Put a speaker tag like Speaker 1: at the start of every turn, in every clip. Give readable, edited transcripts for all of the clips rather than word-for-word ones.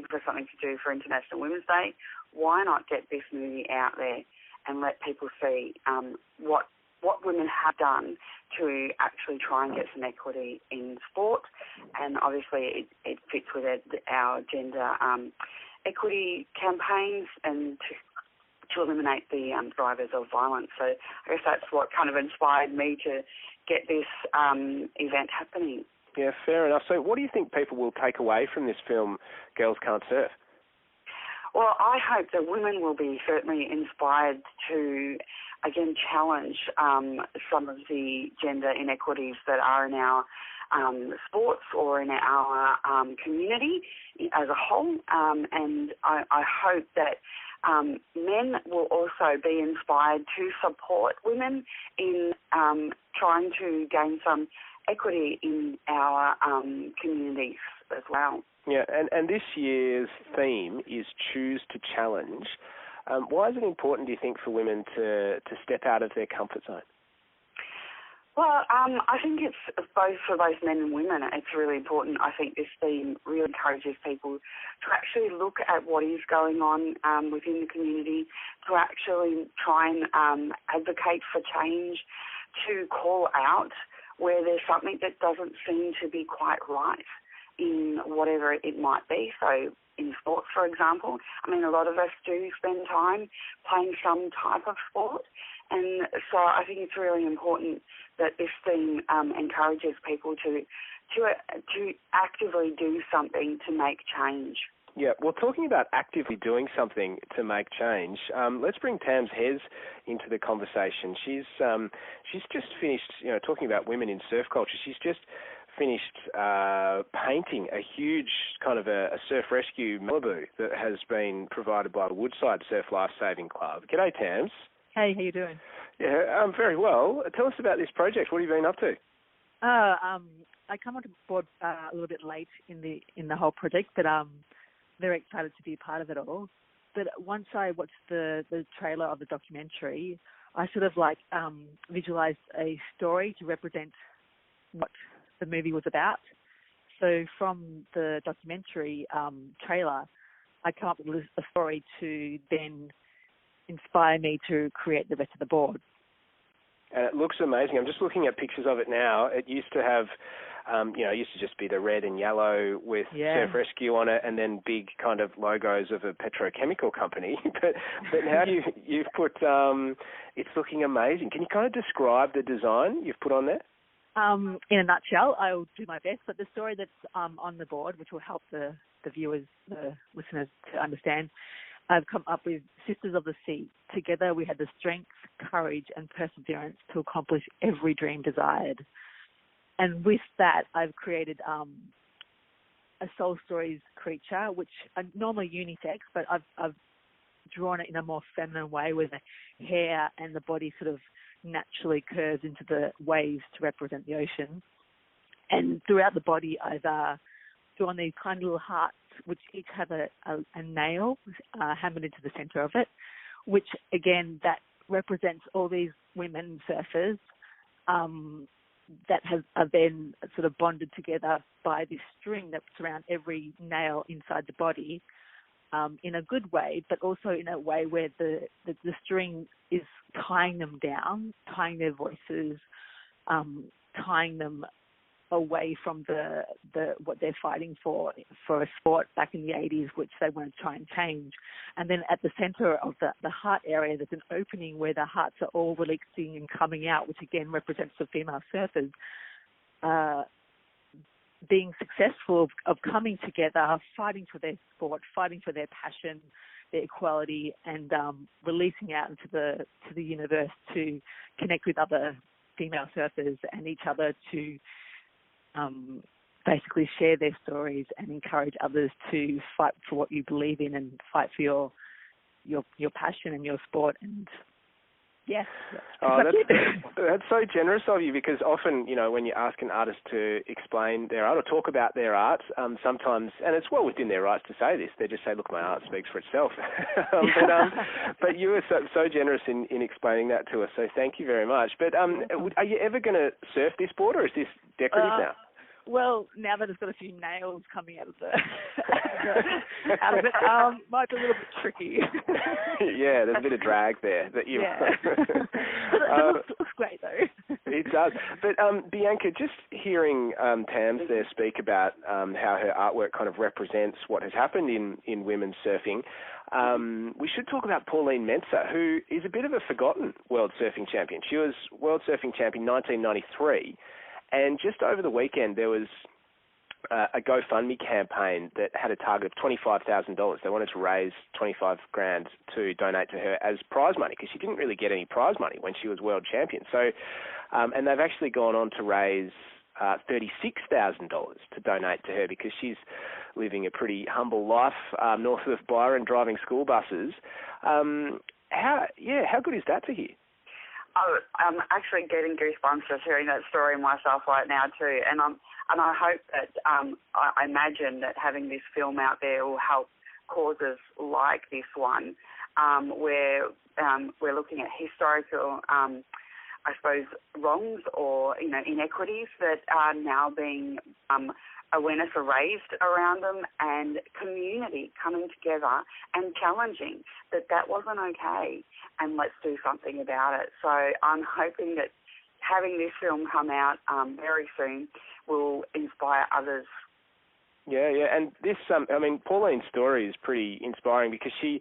Speaker 1: looking for something to do for International Women's Day, why not get this movie out there and let people see what women have done to actually try and get some equity in sport. And obviously it fits with our gender equity campaigns and to eliminate the drivers of violence. So I guess that's what kind of inspired me to get this event happening.
Speaker 2: Yeah, fair enough. So what do you think people will take away from this film, Girls Can't Surf?
Speaker 1: Well, I hope that women will be certainly inspired to, again, challenge some of the gender inequities that are in our sports or in our community as a whole. And I hope that men will also be inspired to support women in trying to gain some equity in our communities as well.
Speaker 2: Yeah, and this year's theme is Choose to Challenge. Why is it important, do you think, for women to step out of their comfort zone?
Speaker 1: Well, I think it's both for both men and women. It's really important. I think this theme really encourages people to actually look at what is going on within the community, to actually try and advocate for change, to call out where there's something that doesn't seem to be quite right in whatever it might be. So in sports, for example, I mean, a lot of us do spend time playing some type of sport. And so I think it's really important that this theme encourages people to actively do something to make change.
Speaker 2: Yeah, well, talking about actively doing something to make change, let's bring Tams Hez into the conversation. She's just finished, talking about women in surf culture. She's just finished painting a huge kind of a surf rescue Malibu that has been provided by the Woodside Surf Life Saving Club. G'day, Tams.
Speaker 3: Hey, how you doing?
Speaker 2: Yeah, very well. Tell us about this project. What have you been up to?
Speaker 3: I come on board a little bit late in the whole project, but very excited to be a part of it all. But once I watched the trailer of the documentary, I sort of visualized a story to represent what the movie was about. So from the documentary trailer, I come up with a story to then inspire me to create the rest of the board.
Speaker 2: And it looks amazing. I'm just looking at pictures of it now. It used to have, it used to just be the red and yellow with Surf Rescue on it, and then big kind of logos of a petrochemical company. but now you've put, it's looking amazing. Can you kind of describe the design you've put on there?
Speaker 3: In a nutshell, I'll do my best, but the story that's on the board, which will help the viewers, the listeners to understand, I've come up with Sisters of the Sea. Together we had the strength, courage and perseverance to accomplish every dream desired. And with that, I've created a Soul Stories creature, which are normally unisex, but I've drawn it in a more feminine way where the hair and the body sort of naturally curves into the waves to represent the ocean. And throughout the body, I've drawn these kind of little hearts, which each have a nail hammered into the center of it, which, again, that represents all these women surfers that have been sort of bonded together by this string that surrounds every nail inside the body in a good way, but also in a way where the string is tying them down, tying their voices, tying them away from the what they're fighting for a sport back in the 80s, which they want to try and change. And then at the center of the heart area, there's an opening where the hearts are all releasing and coming out, which again represents the female surfers being successful of coming together, fighting for their sport, fighting for their passion, their equality, and releasing out into the universe to connect with other female surfers and each other to basically share their stories and encourage others to fight for what you believe in and fight for your passion and your sport. And yes,
Speaker 2: that's so generous of you, because often, when you ask an artist to explain their art or talk about their art, sometimes, and it's well within their rights to say this, they just say, look, my art speaks for itself. But you were so generous in explaining that to us, so thank you very much. But are you ever going to surf this board, or is this decorative now?
Speaker 3: Well, now that it's got a few nails coming out of out of it, might be a little bit tricky.
Speaker 2: Yeah, there's a bit of drag there.
Speaker 3: It looks great, though.
Speaker 2: It does. But, Bianca, just hearing Tams there speak about how her artwork kind of represents what has happened in women's surfing, we should talk about Pauline Mensah, who is a bit of a forgotten world surfing champion. She was world surfing champion 1993, and just over the weekend there was a GoFundMe campaign that had a target of $25,000. They wanted to raise $25,000 to donate to her as prize money, because she didn't really get any prize money when she was world champion. So, and they've actually gone on to raise $36,000 to donate to her, because she's living a pretty humble life north of Byron, driving school buses. How good is that to hear?
Speaker 1: Oh, I'm actually getting goosebumps just hearing that story myself right now too, and I hope that I imagine that having this film out there will help causes like this one, where we're looking at historical, I suppose, wrongs or inequities that are now being awareness raised around them, and community coming together and challenging that wasn't okay, and let's do something about it. So I'm hoping that having this film come out very soon will inspire others.
Speaker 2: Yeah, and this, Pauline's story is pretty inspiring, because she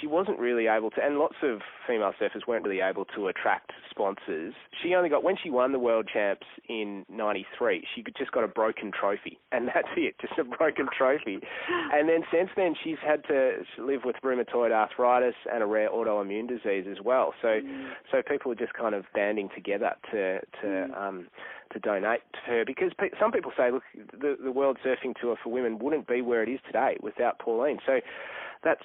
Speaker 2: wasn't really able to, and lots of female surfers weren't really able to attract sponsors. She only got, when she won the World Champs in 93, she just got a broken trophy, and that's it, just a broken trophy. And then since then, she's had to live with rheumatoid arthritis and a rare autoimmune disease as well. So people are just kind of banding together to donate to her, because some people say, look, the World Surfing Tour for women wouldn't be where it is today without Pauline. So that's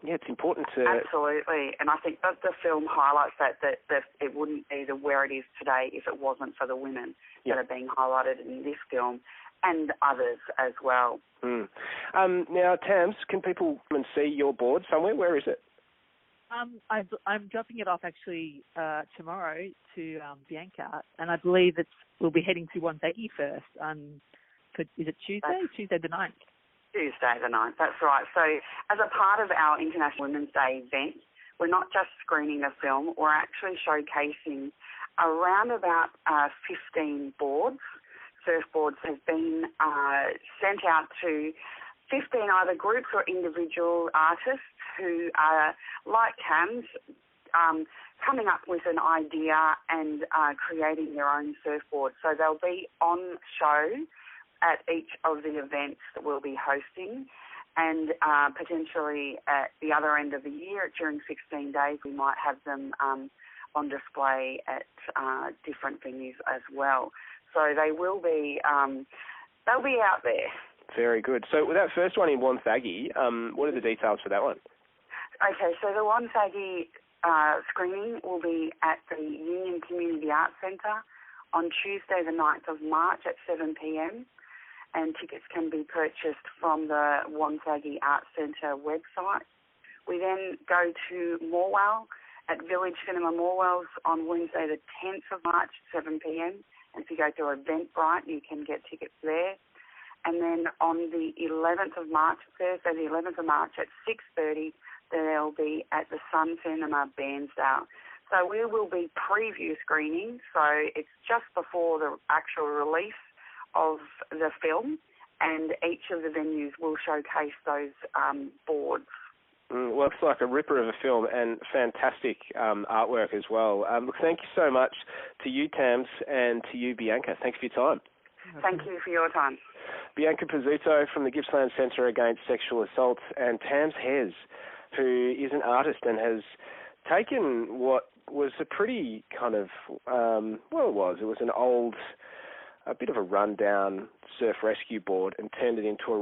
Speaker 2: it's important to...
Speaker 1: Absolutely, and I think that the film highlights that it wouldn't be where it is today if it wasn't for the women that are being highlighted in this film, and others as well.
Speaker 2: Now, Tams, can people come and see your board somewhere? Where is it?
Speaker 3: I'm dropping it off actually tomorrow to Bianca, and I believe we'll be heading to Wonthaggi first. Is it Tuesday? Tuesday the 9th.
Speaker 1: Tuesday the 9th, that's right. So as a part of our International Women's Day event, we're not just screening the film, we're actually showcasing around about 15 boards. Surfboards have been sent out to 15 either groups or individual artists who are, like Tams, coming up with an idea and creating their own surfboard. So they'll be on show at each of the events that we'll be hosting, and potentially at the other end of the year, during 16 days, we might have them on display at different venues as well. So they will be, they'll be out there.
Speaker 2: Very good. So with that first one in Wonthaggi, what are the details for that one?
Speaker 1: Okay, so the Wonthaggi screening will be at the Union Community Arts Centre on Tuesday the 9th of March at 7 p.m, and tickets can be purchased from the Wonthaggi Arts Centre website. We then go to Morwell at Village Cinema Morwell's on Wednesday the 10th of March at 7 p.m, and if you go to Eventbrite, you can get tickets there. And then on the 11th of March, Thursday the 11th of March at 6:30, they'll be at the Sun Cinema Bairnsdale. So we will be preview screening, so it's just before the actual release of the film, and each of the venues will showcase those boards.
Speaker 2: Well, it's like a ripper of a film, and fantastic artwork as well. Look, thank you so much to you, Tams, and to you, Bianca. Thanks for your time.
Speaker 1: Thank you for your time.
Speaker 2: Bianca Pizzuto from the Gippsland Centre Against Sexual Assault, and Tams Hez, who is an artist and has taken what was a pretty kind of, it was an old, a bit of a rundown surf rescue board, and turned it into a